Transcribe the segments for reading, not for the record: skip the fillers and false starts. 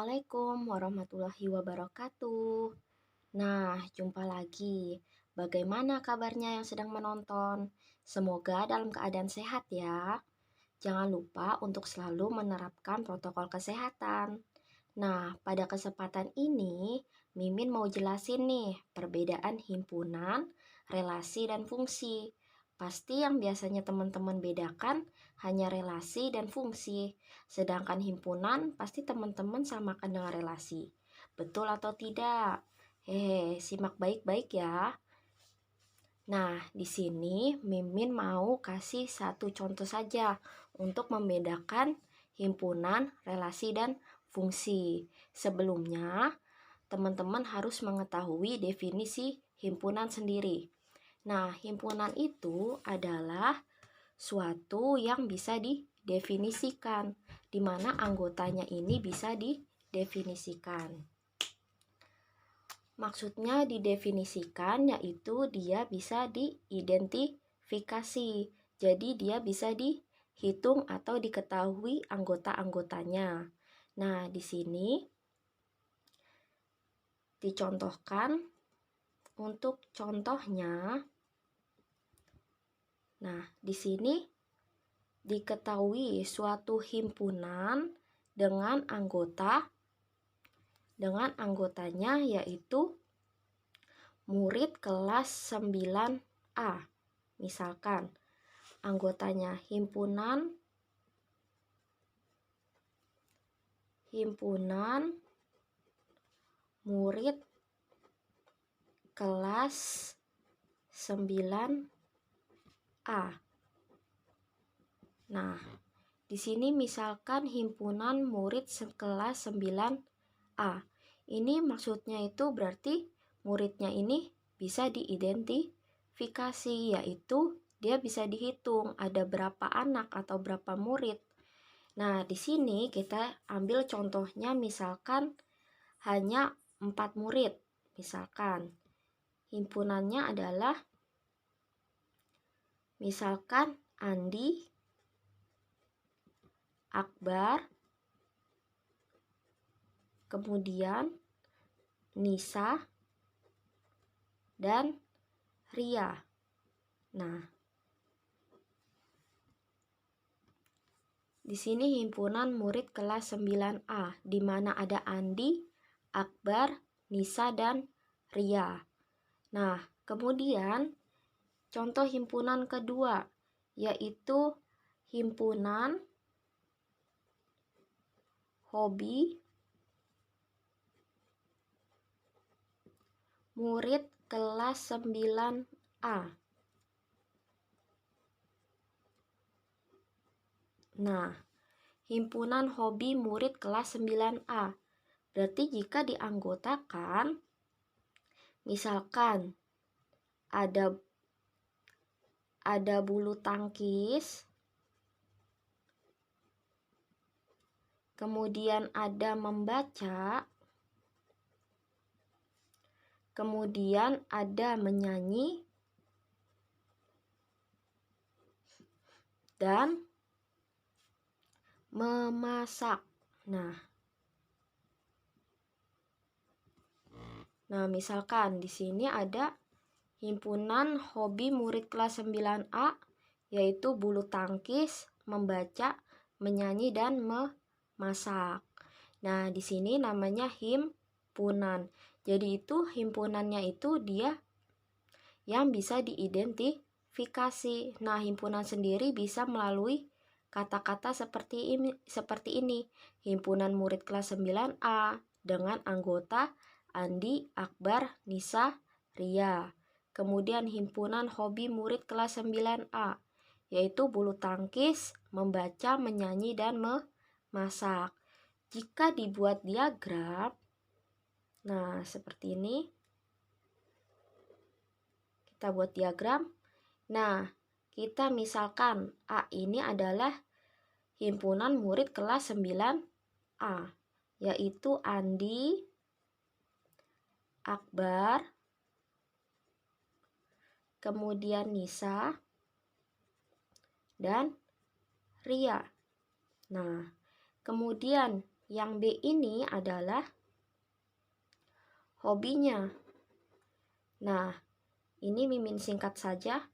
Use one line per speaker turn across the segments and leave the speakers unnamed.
Assalamualaikum warahmatullahi wabarakatuh. Nah, jumpa lagi. Bagaimana kabarnya yang sedang menonton? Semoga dalam keadaan sehat ya. Jangan lupa untuk selalu menerapkan protokol kesehatan. Nah, pada kesempatan ini, Mimin mau jelasin nih perbedaan himpunan, relasi, dan fungsi. Pasti yang biasanya teman-teman bedakan hanya relasi dan fungsi, sedangkan himpunan pasti teman-teman samakan dengan relasi. Betul atau tidak? Hehe, simak baik-baik ya. Nah, di sini Mimin mau kasih satu contoh saja untuk membedakan himpunan, relasi, dan fungsi. Sebelumnya, teman-teman harus mengetahui definisi himpunan sendiri. Nah, himpunan itu adalah suatu yang bisa didefinisikan, di mana anggotanya ini bisa didefinisikan. Maksudnya didefinisikan yaitu dia bisa diidentifikasi. Jadi dia bisa dihitung atau diketahui anggota-anggotanya. Nah, di sini dicontohkan untuk contohnya. Nah, di sini diketahui suatu himpunan dengan anggotanya yaitu murid kelas 9A. Misalkan anggotanya himpunan murid kelas 9A. Nah, di sini misalkan himpunan murid kelas 9A. Ini maksudnya itu berarti muridnya ini bisa diidentifikasi, yaitu dia bisa dihitung ada berapa anak atau berapa murid. Nah, di sini kita ambil contohnya misalkan hanya 4 murid. Misalkan himpunannya adalah misalkan Andi, Akbar, kemudian Nisa, dan Ria. Nah, di sini himpunan murid kelas 9A, di mana ada Andi, Akbar, Nisa, dan Ria. Nah, kemudian contoh himpunan kedua, yaitu himpunan hobi murid kelas 9A. Nah, himpunan hobi murid kelas 9A. Berarti jika dianggotakan, misalkan ada bulu tangkis, kemudian ada membaca, kemudian ada menyanyi, dan memasak. Nah, misalkan di sini ada himpunan hobi murid kelas 9A, yaitu bulu tangkis, membaca, menyanyi, dan memasak. Nah, di sini namanya himpunan. Jadi itu himpunannya itu dia yang bisa diidentifikasi. Nah, himpunan sendiri bisa melalui kata-kata seperti ini. Himpunan murid kelas 9A dengan anggota Andi, Akbar, Nisa, Ria. Kemudian himpunan hobi murid kelas 9A, yaitu bulu tangkis, membaca, menyanyi, dan memasak. Jika dibuat diagram, nah seperti ini. Kita buat diagram. Nah, kita misalkan A ini adalah himpunan murid kelas 9A, yaitu Andi, Akbar, kemudian Nisa, dan Ria. Nah, kemudian Yang B ini adalah hobinya. Nah, ini mimin singkat saja.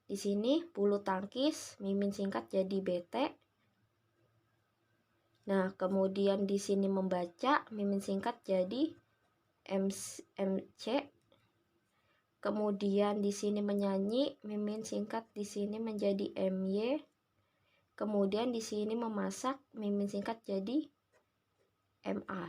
Di sini bulu tangkis, mimin singkat jadi BT. Nah, kemudian di sini membaca, mimin singkat jadi MC. Kemudian di sini menyanyi, mimin singkat di sini menjadi MY. Kemudian di sini memasak, mimin singkat jadi MA.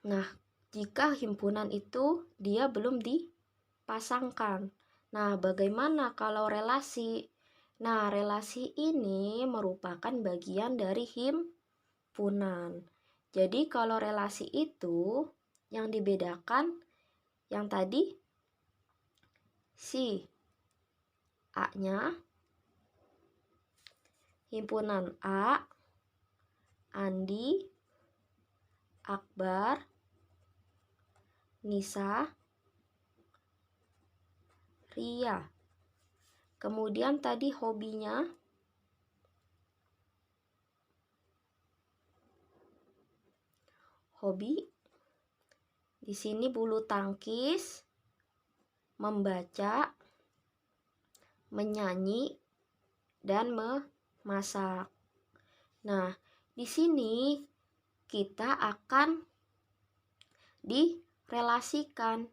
Nah, jika himpunan itu dia belum dipasangkan. Nah, bagaimana kalau relasi? Nah, relasi ini merupakan bagian dari himpunan. Jadi, kalau relasi itu yang dibedakan yang tadi si A-nya, himpunan A, Andi, Akbar, Nisa, Ria. Kemudian tadi hobinya hobi di sini bulu tangkis, membaca, menyanyi, dan memasak. Nah, di sini kita akan direlasikan,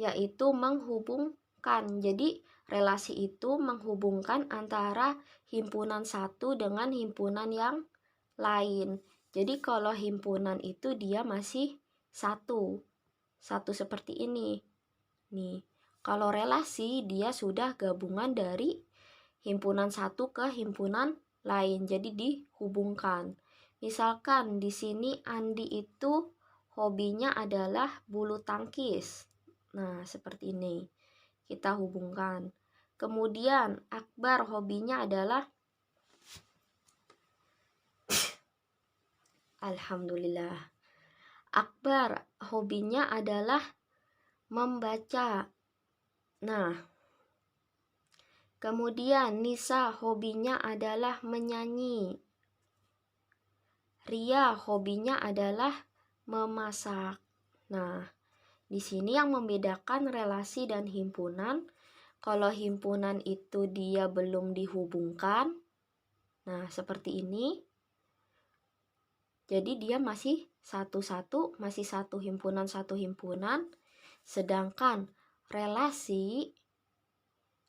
yaitu menghubungkan. Jadi, relasi itu menghubungkan antara himpunan satu dengan himpunan yang lain. Jadi, kalau himpunan itu dia masih satu seperti ini. Nih, kalau relasi dia sudah gabungan dari himpunan satu ke himpunan lain, jadi dihubungkan. Misalkan di sini Andi itu hobinya adalah bulu tangkis. Nah, seperti ini. Kita hubungkan. Kemudian Akbar hobinya adalah Alhamdulillah. Akbar hobinya adalah membaca. Nah, kemudian Nisa hobinya adalah menyanyi. Ria hobinya adalah memasak. Nah, di sini yang membedakan relasi dan himpunan, kalau himpunan itu dia belum dihubungkan. Nah, seperti ini. Jadi dia masih satu-satu, masih satu himpunan. Sedangkan relasi,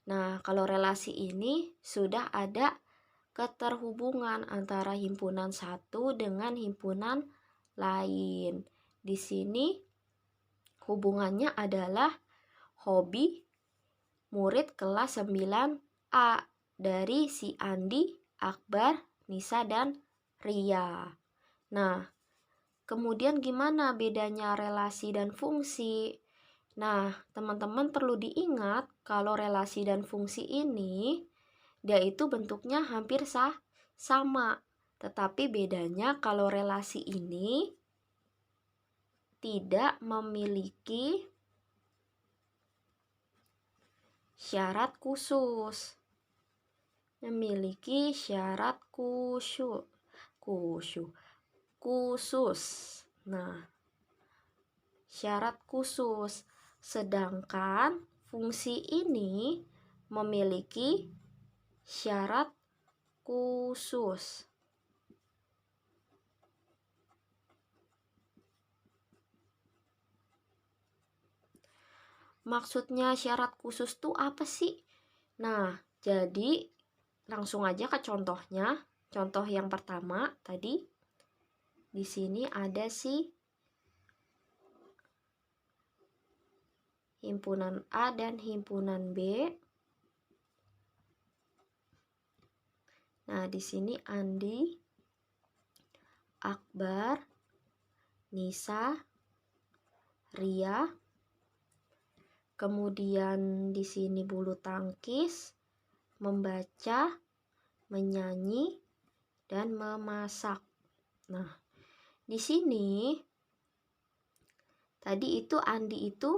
nah kalau relasi ini sudah ada keterhubungan antara himpunan satu dengan himpunan lain. Di sini hubungannya adalah hobi murid kelas 9A dari si Andi, Akbar, Nisa, dan Ria. Nah, kemudian gimana bedanya relasi dan fungsi? Nah, teman-teman perlu diingat kalau relasi dan fungsi ini dia itu bentuknya hampir sama. Tetapi bedanya kalau relasi ini tidak memiliki syarat khusus. Memiliki syarat khusus. Nah, syarat khusus. Sedangkan fungsi ini memiliki syarat khusus. Maksudnya syarat khusus tuh apa sih? Nah, jadi langsung aja ke contohnya. Contoh yang pertama tadi di sini ada si himpunan A dan himpunan B. Nah, di sini Andi, Akbar, Nisa, Ria. Kemudian di sini bulu tangkis, membaca, menyanyi, dan memasak. Nah, di sini tadi itu Andi itu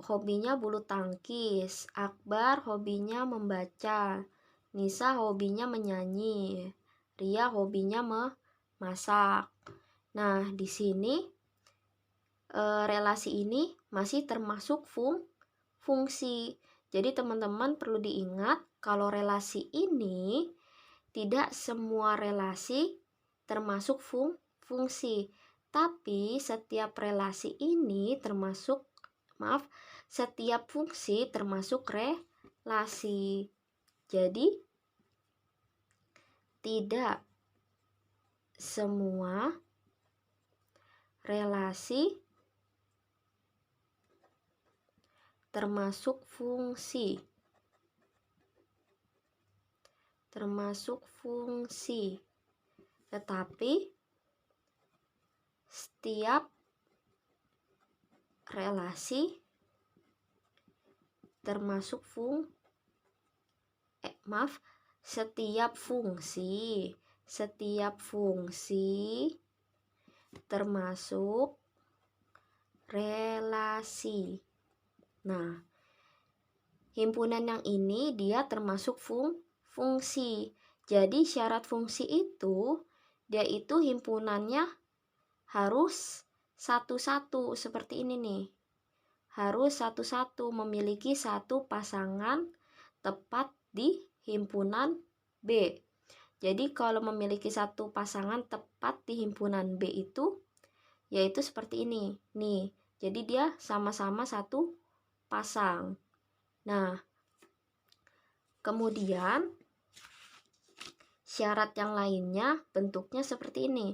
hobinya bulu tangkis, Akbar hobinya membaca, Nisa hobinya menyanyi, Ria hobinya memasak. Nah, di sini relasi ini masih termasuk fungsi. Jadi teman-teman perlu diingat kalau relasi ini tidak semua relasi termasuk fungsi. Tapi setiap relasi ini setiap fungsi termasuk relasi. Jadi tidak semua relasi termasuk fungsi. Tetapi setiap relasi termasuk setiap fungsi termasuk relasi. Nah, himpunan yang ini dia termasuk fungsi. Jadi syarat fungsi itu dia itu himpunannya harus satu-satu seperti ini nih. Harus satu-satu memiliki satu pasangan tepat di himpunan B. Jadi kalau memiliki satu pasangan tepat di himpunan B itu yaitu seperti ini. Nih, jadi dia sama-sama satu pasang. Nah, kemudian syarat yang lainnya bentuknya seperti ini.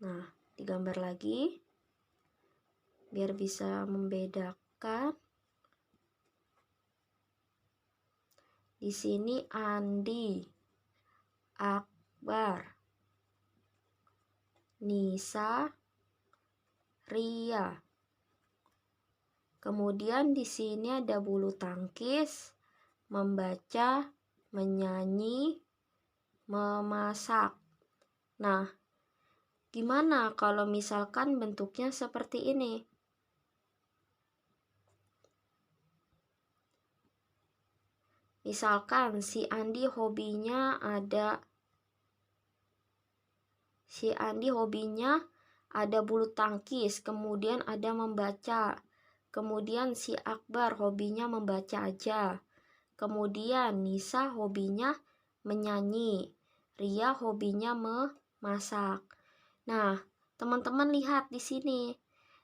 Nah, digambar lagi biar bisa membedakan. Di sini Andi, Akbar, Nisa, Ria. Kemudian di sini ada bulu tangkis, membaca, menyanyi, memasak. Nah, gimana kalau misalkan bentuknya seperti ini? Misalkan si Andi hobinya ada bulu tangkis, kemudian ada membaca. Kemudian si Akbar hobinya membaca aja. Kemudian Nisa hobinya menyanyi. Ria hobinya memasak. Nah, teman-teman lihat di sini.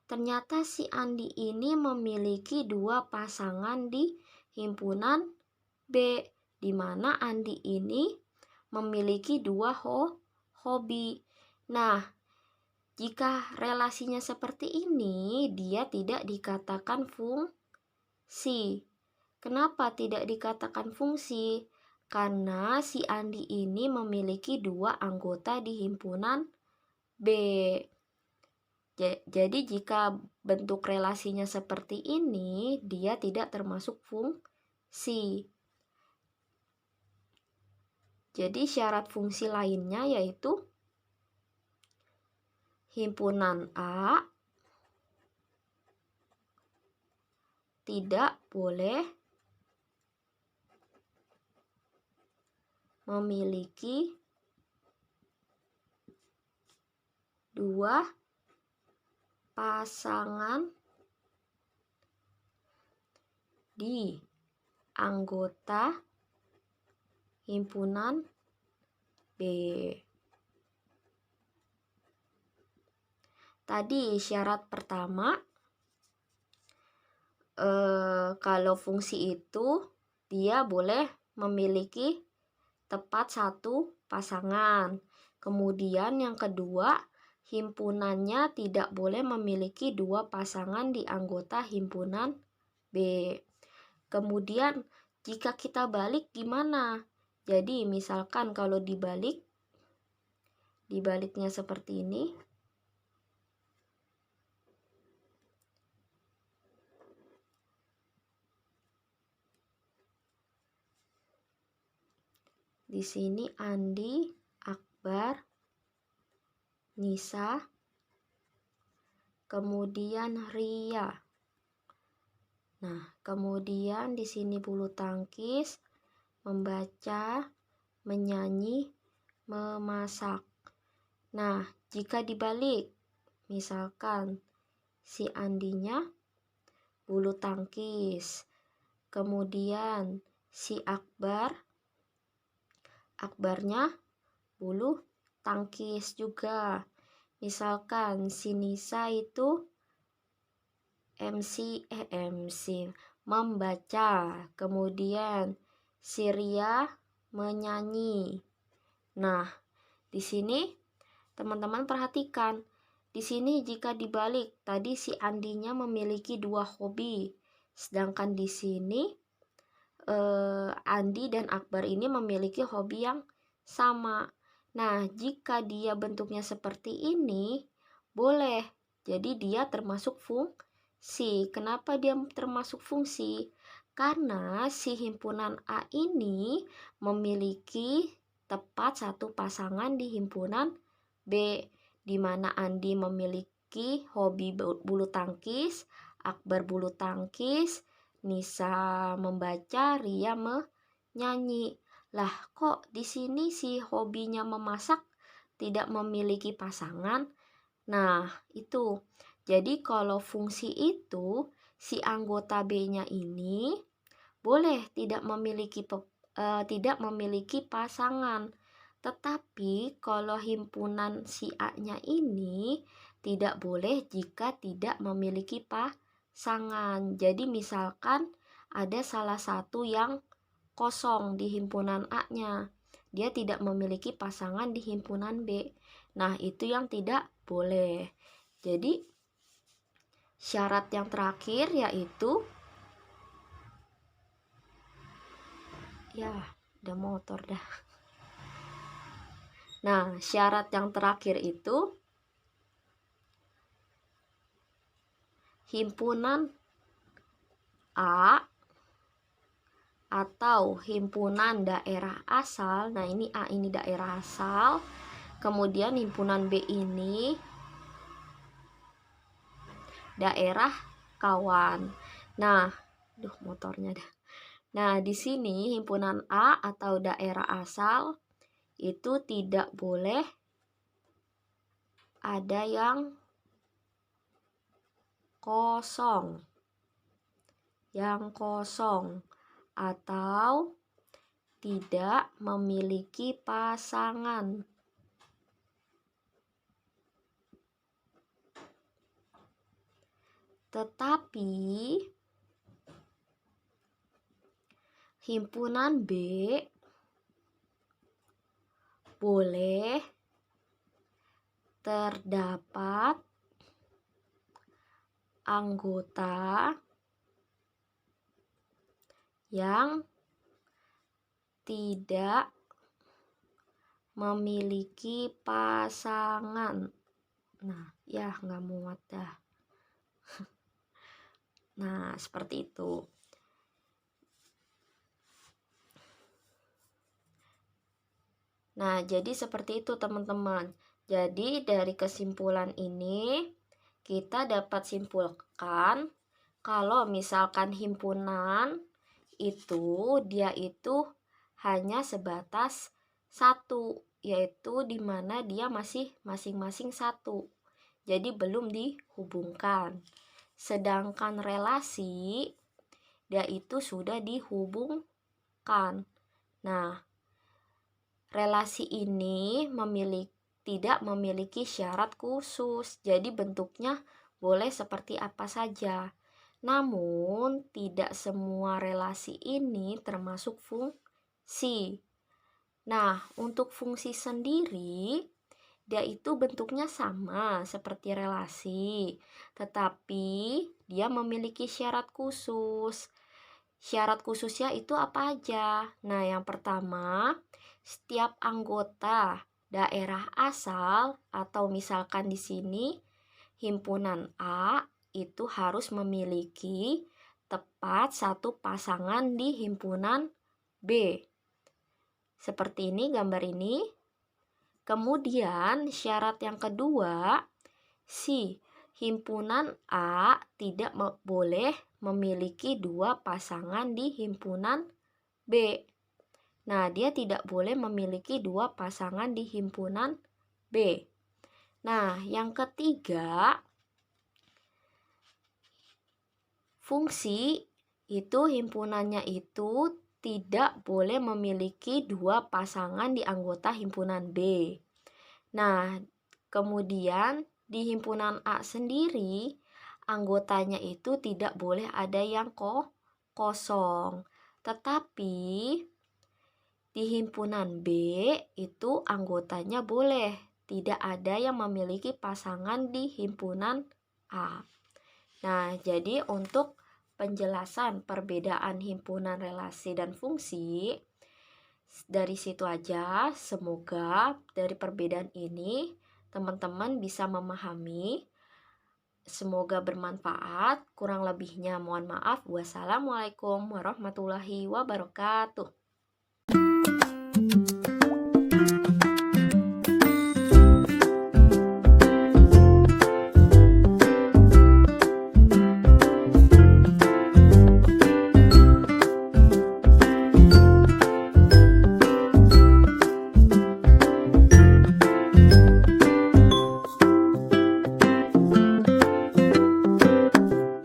Ternyata si Andi ini memiliki dua pasangan di himpunan B, di mana Andi ini memiliki dua hobi. Nah, jika relasinya seperti ini, dia tidak dikatakan fungsi. Kenapa tidak dikatakan fungsi? Karena si Andi ini memiliki dua anggota di himpunan B. Jadi jika bentuk relasinya seperti ini, dia tidak termasuk fungsi. Jadi syarat fungsi lainnya yaitu himpunan A tidak boleh memiliki dua pasangan di anggota himpunan B. Tadi syarat pertama, kalau fungsi itu dia boleh memiliki tepat satu pasangan. Kemudian yang kedua, himpunannya tidak boleh memiliki dua pasangan di anggota himpunan B. Kemudian jika kita balik gimana? Jadi misalkan kalau dibaliknya seperti ini. Di sini Andi, Akbar, Nisa, kemudian Ria. Nah, kemudian di sini bulu tangkis, membaca, menyanyi, memasak. Nah, jika dibalik, misalkan si Andinya bulu tangkis, kemudian si Akbarnya bulu tangkis juga. Misalkan si Nisa itu MC membaca, kemudian si Ria menyanyi. Nah, di sini teman-teman perhatikan. Di sini jika dibalik, tadi si Andinya memiliki 2 hobi. Sedangkan di sini Andi dan Akbar ini memiliki hobi yang sama. Nah, jika dia bentuknya seperti ini, boleh. Jadi dia termasuk fungsi. Kenapa dia termasuk fungsi? Karena si himpunan A ini memiliki tepat satu pasangan di himpunan B, di mana Andi memiliki hobi bulu tangkis, Akbar bulu tangkis, Nisa membaca, Ria menyanyi. Lah, kok di sini si hobinya memasak tidak memiliki pasangan? Nah, itu. Jadi kalau fungsi itu si anggota B-nya ini boleh tidak memiliki pasangan. Tetapi kalau himpunan si A-nya ini tidak boleh jika tidak memiliki pasangan. Jadi misalkan ada salah satu yang kosong di himpunan A-nya. Dia tidak memiliki pasangan di himpunan B. Nah, itu yang tidak boleh. Jadi syarat yang terakhir yaitu udah motor dah. Nah, syarat yang terakhir itu himpunan A atau himpunan daerah asal. Nah, ini A ini daerah asal. Kemudian himpunan B ini daerah kawan. Nah, motornya dah. Nah, di sini himpunan A atau daerah asal itu tidak boleh ada yang kosong. Yang kosong atau tidak memiliki pasangan. Tetapi himpunan B boleh terdapat anggota yang tidak memiliki pasangan. Nah, nggak muat dah. Nah, seperti itu. Nah, jadi seperti itu teman-teman. Jadi dari kesimpulan ini kita dapat simpulkan kalau misalkan himpunan itu dia itu hanya sebatas satu, yaitu di mana dia masih masing-masing satu. Jadi belum dihubungkan. Sedangkan relasi dia itu sudah dihubungkan. Nah, relasi ini tidak memiliki syarat khusus. Jadi bentuknya boleh seperti apa saja. Namun, tidak semua relasi ini termasuk fungsi. Nah, untuk fungsi sendiri, dia itu bentuknya sama seperti relasi, tetapi dia memiliki syarat khusus. Syarat khususnya itu apa aja? Nah, yang pertama, setiap anggota daerah asal atau misalkan di sini himpunan A itu harus memiliki tepat satu pasangan di himpunan B. Seperti ini gambar ini. Kemudian syarat yang kedua, si himpunan A tidak boleh memiliki dua pasangan di himpunan B. Nah, dia tidak boleh memiliki dua pasangan di himpunan B. Nah, yang ketiga, fungsi itu himpunannya itu tidak boleh memiliki dua pasangan di anggota himpunan B. Nah, kemudian di himpunan A sendiri, anggotanya itu tidak boleh ada yang kosong. Tetapi di himpunan B itu anggotanya boleh, tidak ada yang memiliki pasangan di himpunan A. Nah, jadi untuk penjelasan perbedaan himpunan relasi dan fungsi, dari situ aja, semoga dari perbedaan ini teman-teman bisa memahami. Semoga bermanfaat. Kurang lebihnya mohon maaf. Wassalamualaikum warahmatullahi wabarakatuh.